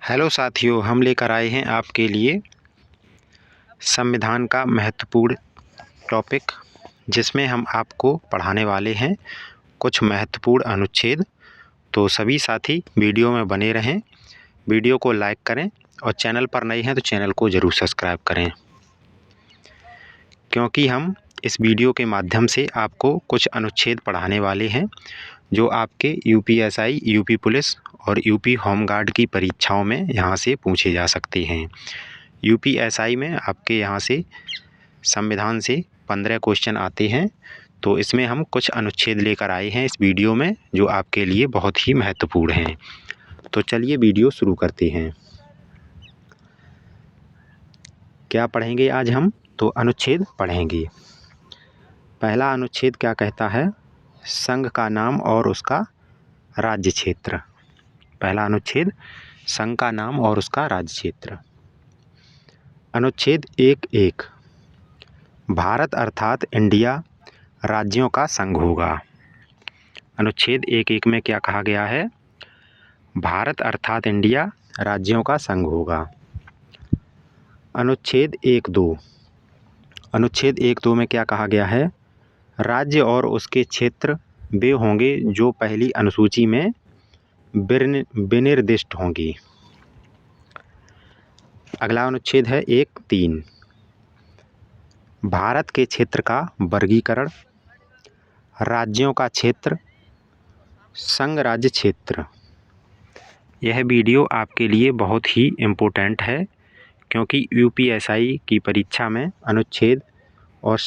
Hello साथियों, हम लेकर आए हैं आपके लिए संविधान का महत्वपूर्ण टॉपिक, जिसमें हम आपको पढ़ाने वाले हैं कुछ महत्वपूर्ण अनुच्छेद। तो सभी साथी वीडियो में बने रहें, वीडियो को लाइक करें और चैनल पर नए हैं तो चैनल को ज़रूर सब्सक्राइब करें, क्योंकि हम इस वीडियो के माध्यम से आपको कुछ अनुच्छेद पढ़ाने वाले हैं जो आपके यूपीएसआई, यूपी पुलिस और यूपी होमगार्ड की परीक्षाओं में यहाँ से पूछे जा सकते हैं। यूपीएसआई में आपके यहाँ से संविधान से 15 क्वेश्चन आते हैं, तो इसमें हम कुछ अनुच्छेद लेकर आए हैं इस वीडियो में जो आपके लिए बहुत ही महत्वपूर्ण हैं। तो चलिए वीडियो शुरू करते हैं। क्या पढ़ेंगे आज हम? तो अनुच्छेद पढ़ेंगे। पहला अनुच्छेद क्या कहता है? संघ का नाम और उसका राज्य क्षेत्र। पहला अनुच्छेद, संघ का नाम और उसका राज्य क्षेत्र। अनुच्छेद 1(1), भारत अर्थात इंडिया राज्यों का संघ होगा। अनुच्छेद 1(1) में क्या कहा गया है? भारत अर्थात इंडिया राज्यों का संघ होगा। अनुच्छेद 1(2), अनुच्छेद 1(2) में क्या कहा गया है? राज्य और उसके क्षेत्र वे होंगे जो पहली अनुसूची में विनिर्दिष्ट होंगी। अगला अनुच्छेद है 1(3), भारत के क्षेत्र का वर्गीकरण, राज्यों का क्षेत्र, संघ राज्य क्षेत्र। यह वीडियो आपके लिए बहुत ही इम्पोर्टेंट है, क्योंकि यूपीएसआई की परीक्षा में अनुच्छेद और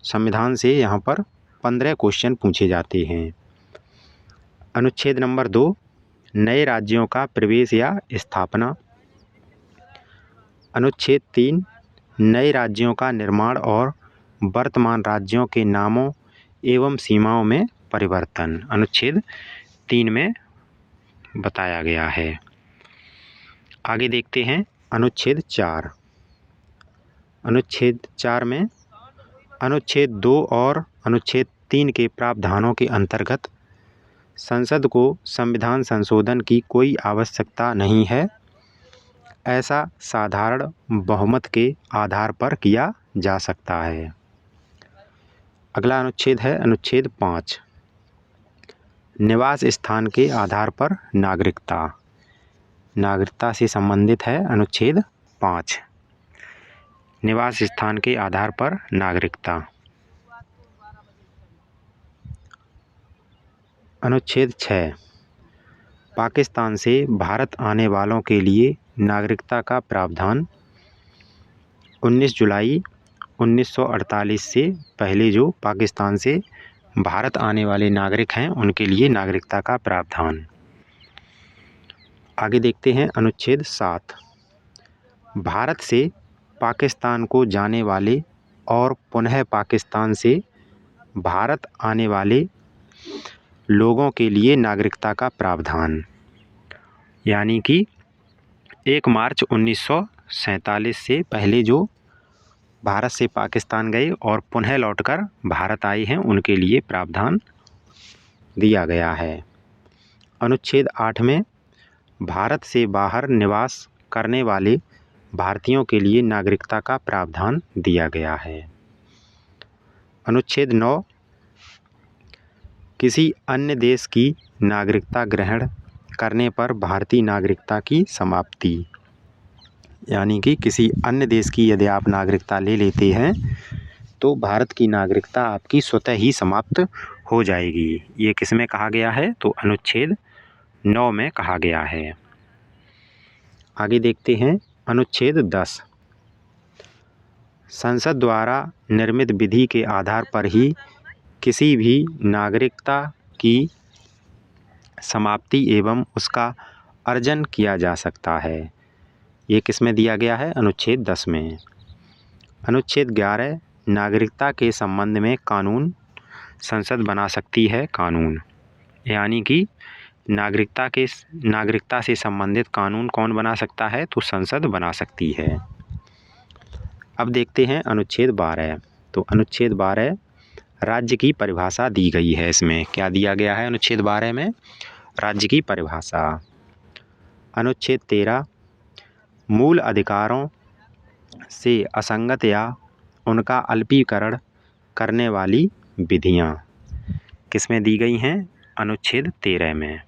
संविधान से यहाँ पर 15 क्वेश्चन पूछे जाते हैं। अनुच्छेद नंबर 2, नए राज्यों का प्रवेश या स्थापना। अनुच्छेद 3, नए राज्यों का निर्माण और वर्तमान राज्यों के नामों एवं सीमाओं में परिवर्तन। अनुच्छेद 3 में बताया गया है। आगे देखते हैं अनुच्छेद 4। अनुच्छेद 4 में अनुच्छेद 2 और अनुच्छेद 3 के प्रावधानों के अंतर्गत संसद को संविधान संशोधन की कोई आवश्यकता नहीं है, ऐसा साधारण बहुमत के आधार पर किया जा सकता है। अगला अनुच्छेद है अनुच्छेद 5, निवास स्थान के आधार पर नागरिकता। नागरिकता से संबंधित है अनुच्छेद 5, निवास स्थान के आधार पर नागरिकता। अनुच्छेद 6, पाकिस्तान से भारत आने वालों के लिए नागरिकता का प्रावधान। 19 जुलाई 1948 से पहले जो पाकिस्तान से भारत आने वाले नागरिक हैं उनके लिए नागरिकता का प्रावधान। आगे देखते हैं अनुच्छेद 7, भारत से पाकिस्तान को जाने वाले और पुनः पाकिस्तान से भारत आने वाले लोगों के लिए नागरिकता का प्रावधान। यानी कि 1 मार्च 1947 से पहले जो भारत से पाकिस्तान गए और पुनः लौटकर भारत आए हैं उनके लिए प्रावधान दिया गया है। अनुच्छेद 8 में भारत से बाहर निवास करने वाले भारतीयों के लिए नागरिकता का प्रावधान दिया गया है। अनुच्छेद 9, किसी अन्य देश की नागरिकता ग्रहण करने पर भारतीय नागरिकता की समाप्ति। यानी कि किसी अन्य देश की यदि आप नागरिकता ले लेते हैं तो भारत की नागरिकता आपकी स्वतः ही समाप्त हो जाएगी। ये किस में कहा गया है? तो अनुच्छेद 9 में कहा गया है। आगे देखते हैं अनुच्छेद 10, संसद द्वारा निर्मित विधि के आधार पर ही किसी भी नागरिकता की समाप्ति एवं उसका अर्जन किया जा सकता है। ये किस में दिया गया है? अनुच्छेद 10 में। अनुच्छेद 11, नागरिकता के संबंध में कानून संसद बना सकती है कानून। यानी कि नागरिकता से संबंधित कानून कौन बना सकता है? तो संसद बना सकती है। अब देखते हैं अनुच्छेद 12। तो अनुच्छेद 12, राज्य की परिभाषा दी गई है। इसमें क्या दिया गया है? अनुच्छेद 12 में राज्य की परिभाषा। अनुच्छेद 13 मूल अधिकारों से असंगत या उनका अल्पीकरण करने वाली विधियाँ किसमें दी गई हैं? अनुच्छेद 13 में।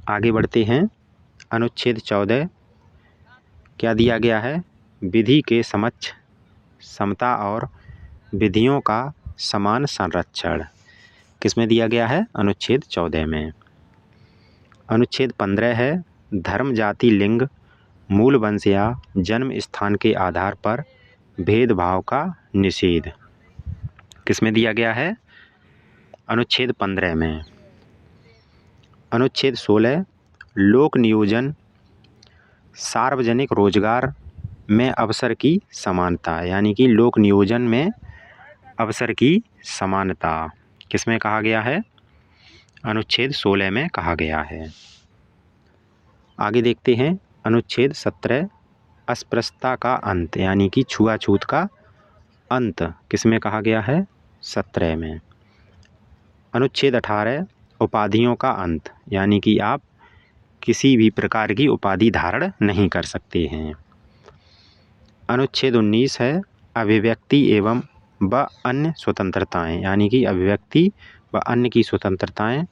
आगे बढ़ते हैं। अनुच्छेद 14 क्या दिया गया है? विधि के समक्ष समता और विधियों का समान संरक्षण किसमें दिया गया है? अनुच्छेद 14 में। अनुच्छेद 15 है धर्म, जाति, लिंग, मूल वंश या जन्म स्थान के आधार पर भेदभाव का निषेध किसमें दिया गया है? अनुच्छेद 15 में। अनुच्छेद 16 लोक नियोजन, सार्वजनिक रोजगार में अवसर की समानता, यानी कि लोक नियोजन में अवसर की समानता किसमें कहा गया है? अनुच्छेद 16 में कहा गया है। आगे देखते हैं। अनुच्छेद 17 अस्पृश्यता का अंत, यानी कि छुआछूत का अंत किसमें कहा गया है? 17 में। अनुच्छेद 18 उपाधियों का अंत, यानी कि आप किसी भी प्रकार की उपाधि धारण नहीं कर सकते हैं। अनुच्छेद 19 है अभिव्यक्ति एवं व अन्य स्वतंत्रताएं, यानी कि अभिव्यक्ति व अन्य की स्वतंत्रताएं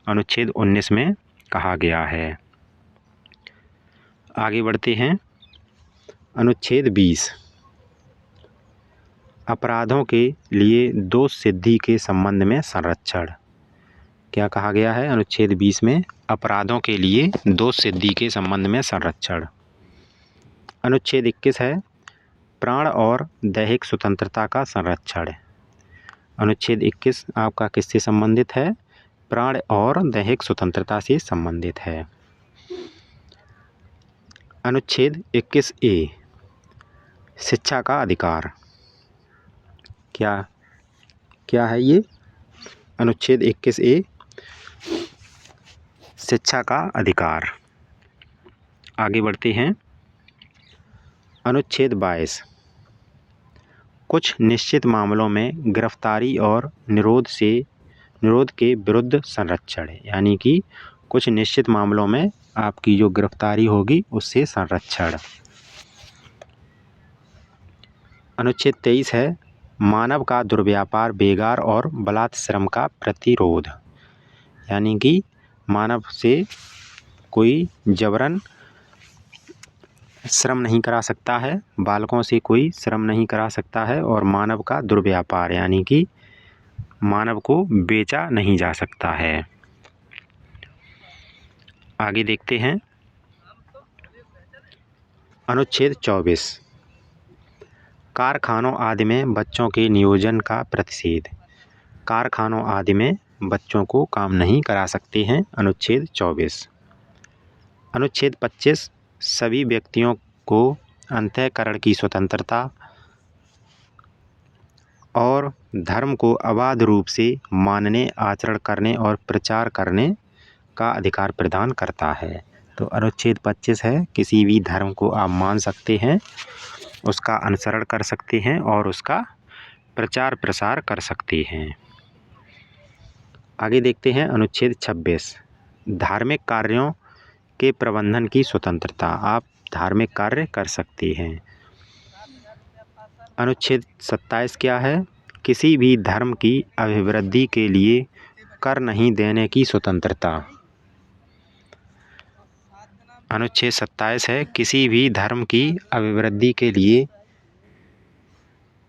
अनुच्छेद 19 में कहा गया है। आगे बढ़ते हैं। अनुच्छेद 20 अपराधों के लिए दोष सिद्धि के संबंध में संरक्षण क्या कहा गया है? अनुच्छेद 20 में अपराधों के लिए दोष सिद्धि के संबंध में संरक्षण। अनुच्छेद 21 है प्राण और दैहिक स्वतंत्रता का संरक्षण। अनुच्छेद 21 आपका किससे संबंधित है? प्राण और दैहिक स्वतंत्रता से संबंधित है। अनुच्छेद 21A शिक्षा का अधिकार क्या है ये? अनुच्छेद 21A शिक्षा का अधिकार। आगे बढ़ते हैं। अनुच्छेद 22 कुछ निश्चित मामलों में गिरफ्तारी और निरोध के विरुद्ध संरक्षण, यानी कि कुछ निश्चित मामलों में आपकी जो गिरफ्तारी होगी उससे संरक्षण। अनुच्छेद 23 है मानव का दुर्व्यापार, बेगार और बलात्श्रम का प्रतिरोध, यानी कि मानव से कोई जबरन श्रम नहीं करा सकता है, बालकों से कोई श्रम नहीं करा सकता है, और मानव का दुर्व्यापार, यानी कि मानव को बेचा नहीं जा सकता है। आगे देखते हैं। अनुच्छेद 24 कारखानों आदि में बच्चों के नियोजन का प्रतिषेध। कारखानों आदि में बच्चों को काम नहीं करा सकते हैं। अनुच्छेद 24। अनुच्छेद 25 सभी व्यक्तियों को अंतःकरण की स्वतंत्रता और धर्म को अबाध रूप से मानने, आचरण करने और प्रचार करने का अधिकार प्रदान करता है। तो अनुच्छेद 25 है किसी भी धर्म को आप मान सकते हैं, उसका अनुसरण कर सकते हैं और उसका प्रचार प्रसार कर सकते हैं। आगे देखते हैं। अनुच्छेद 26 धार्मिक कार्यों के प्रबंधन की स्वतंत्रता, आप धार्मिक कार्य कर सकते हैं। अनुच्छेद 27 क्या है? किसी भी धर्म की अभिवृद्धि के लिए कर नहीं देने की स्वतंत्रता। अनुच्छेद 27 है किसी भी धर्म की अभिवृद्धि के लिए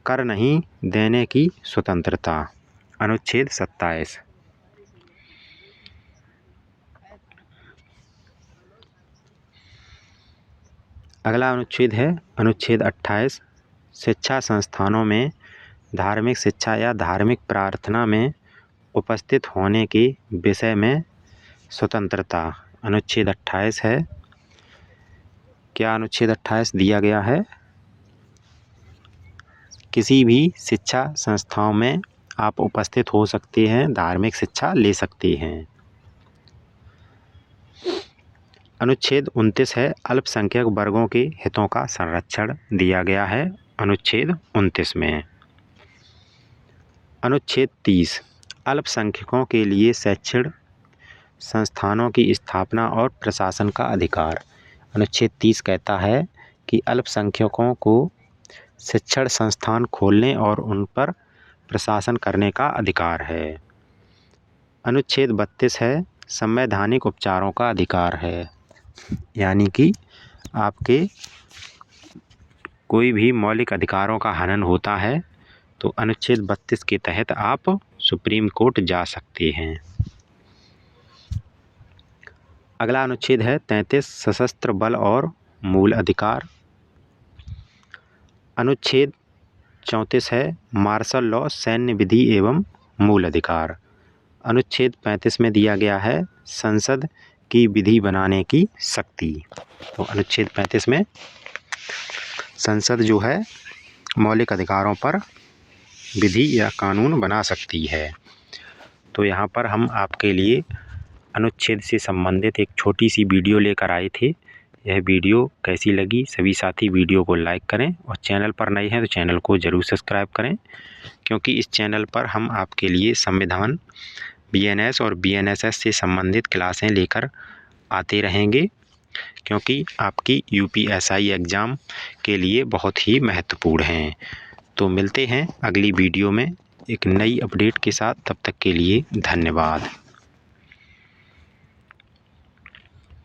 कर नहीं देने की स्वतंत्रता। अनुच्छेद 27। अगला अनुच्छेद है अनुच्छेद 28 शिक्षा संस्थानों में धार्मिक शिक्षा या धार्मिक प्रार्थना में उपस्थित होने के विषय में स्वतंत्रता। अनुच्छेद 28 है। क्या अनुच्छेद 28 दिया गया है? किसी भी शिक्षा संस्थाओं में आप उपस्थित हो सकते हैं, धार्मिक शिक्षा ले सकते हैं। अनुच्छेद 29 है अल्पसंख्यक वर्गों के हितों का संरक्षण दिया गया है अनुच्छेद 29 में। अनुच्छेद 30 अल्पसंख्यकों के लिए शैक्षिक संस्थानों की स्थापना और प्रशासन का अधिकार। अनुच्छेद 30 कहता है कि अल्पसंख्यकों को शिक्षण संस्थान खोलने और उन पर प्रशासन करने का अधिकार है। अनुच्छेद 32 है संवैधानिक उपचारों का अधिकार है, यानी कि आपके कोई भी मौलिक अधिकारों का हनन होता है तो अनुच्छेद 32 के तहत आप सुप्रीम कोर्ट जा सकते हैं। अगला अनुच्छेद है 33 सशस्त्र बल और मूल अधिकार। अनुच्छेद 34 है मार्शल लॉ सैन्य विधि एवं मूल अधिकार। अनुच्छेद 35 में दिया गया है संसद की विधि बनाने की शक्ति। तो अनुच्छेद 35 में संसद जो है मौलिक अधिकारों पर विधि या कानून बना सकती है। तो यहाँ पर हम आपके लिए अनुच्छेद से संबंधित एक छोटी सी वीडियो लेकर आए थे। यह वीडियो कैसी लगी सभी साथी वीडियो को लाइक करें और चैनल पर नए हैं तो चैनल को ज़रूर सब्सक्राइब करें, क्योंकि इस चैनल पर हम आपके लिए संविधान, बीएनएस और बीएनएसएस से संबंधित क्लासें लेकर आते रहेंगे, क्योंकि आपकी यूपीएसआई एग्ज़ाम के लिए बहुत ही महत्वपूर्ण हैं। तो मिलते हैं अगली वीडियो में एक नई अपडेट के साथ, तब तक के लिए धन्यवाद।